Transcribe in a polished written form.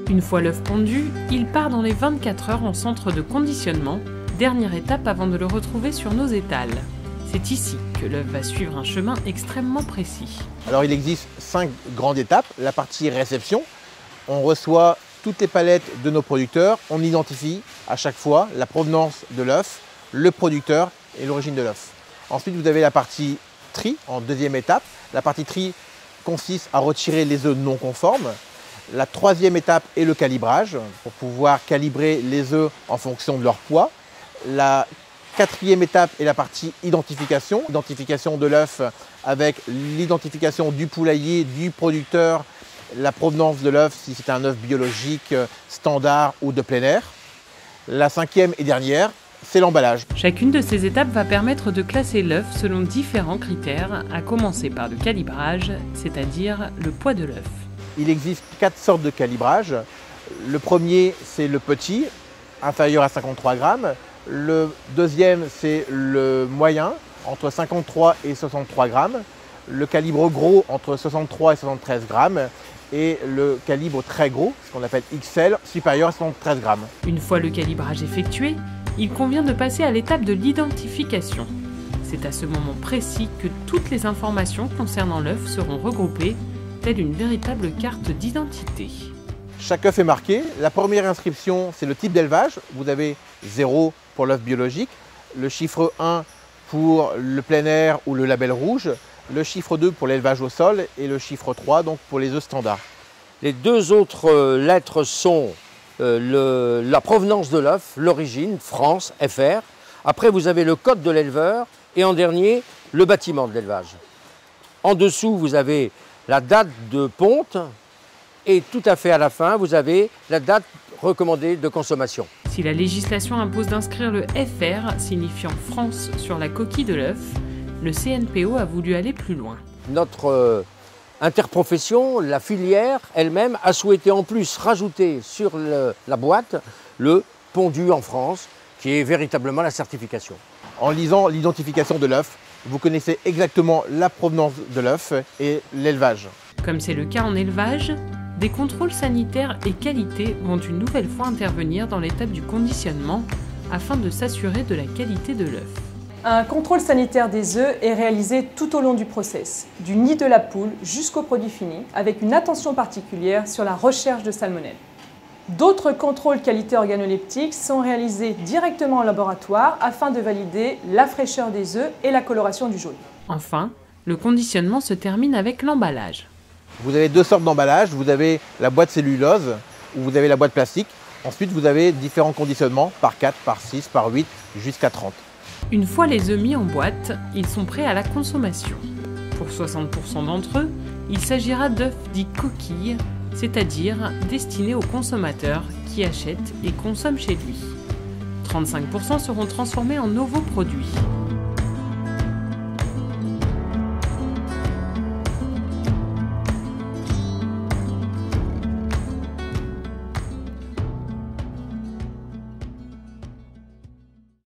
Une fois l'œuf pondu, il part dans les 24 heures en centre de conditionnement, dernière étape avant de le retrouver sur nos étals. C'est ici que l'œuf va suivre un chemin extrêmement précis. Alors il existe 5 grandes étapes. La partie réception, on reçoit toutes les palettes de nos producteurs, on identifie à chaque fois la provenance de l'œuf, le producteur et l'origine de l'œuf. Ensuite vous avez la partie tri en deuxième étape. La partie tri consiste à retirer les œufs non conformes. La troisième étape est le calibrage, pour pouvoir calibrer les œufs en fonction de leur poids. La quatrième étape est la partie identification. Identification de l'œuf avec l'identification du poulailler, du producteur, la provenance de l'œuf, si c'est un œuf biologique, standard ou de plein air. La cinquième et dernière, c'est l'emballage. Chacune de ces étapes va permettre de classer l'œuf selon différents critères, à commencer par le calibrage, c'est-à-dire le poids de l'œuf. Il existe 4 sortes de calibrage. Le premier, c'est le petit, inférieur à 53 grammes. Le deuxième, c'est le moyen, entre 53 et 63 grammes. Le calibre gros, entre 63 et 73 grammes. Et le calibre très gros, ce qu'on appelle XL, supérieur à 73 grammes. Une fois le calibrage effectué, il convient de passer à l'étape de l'identification. C'est à ce moment précis que toutes les informations concernant l'œuf seront regroupées, telle une véritable carte d'identité. Chaque œuf est marqué. La première inscription, c'est le type d'élevage. Vous avez 0 pour l'œuf biologique, le chiffre 1 pour le plein air ou le label rouge, le chiffre 2 pour l'élevage au sol et le chiffre 3 donc pour les œufs standards. Les deux autres lettres sont la provenance de l'œuf, l'origine, France, FR. Après, vous avez le code de l'éleveur et en dernier, le bâtiment de l'élevage. En dessous, vous avez la date de ponte et tout à fait à la fin, vous avez la date recommandée de consommation. Si la législation impose d'inscrire le FR, signifiant France, sur la coquille de l'œuf, le CNPO a voulu aller plus loin. Notre interprofession, la filière elle-même, a souhaité en plus rajouter sur la boîte le pondu en France, qui est véritablement la certification. En lisant l'identification de l'œuf, vous connaissez exactement la provenance de l'œuf et l'élevage. Comme c'est le cas en élevage, des contrôles sanitaires et qualité vont une nouvelle fois intervenir dans l'étape du conditionnement afin de s'assurer de la qualité de l'œuf. Un contrôle sanitaire des œufs est réalisé tout au long du process, du nid de la poule jusqu'au produit fini, avec une attention particulière sur la recherche de salmonelle. D'autres contrôles qualité organoleptique sont réalisés directement en laboratoire afin de valider la fraîcheur des œufs et la coloration du jaune. Enfin, le conditionnement se termine avec l'emballage. Vous avez 2 sortes d'emballage. Vous avez la boîte cellulose ou vous avez la boîte plastique. Ensuite, vous avez différents conditionnements par 4, par 6, par 8, jusqu'à 30. Une fois les œufs mis en boîte, ils sont prêts à la consommation. Pour 60% d'entre eux, il s'agira d'œufs dits coquilles, c'est-à-dire destinés aux consommateurs qui achètent et consomment chez lui. 35% seront transformés en nouveaux produits.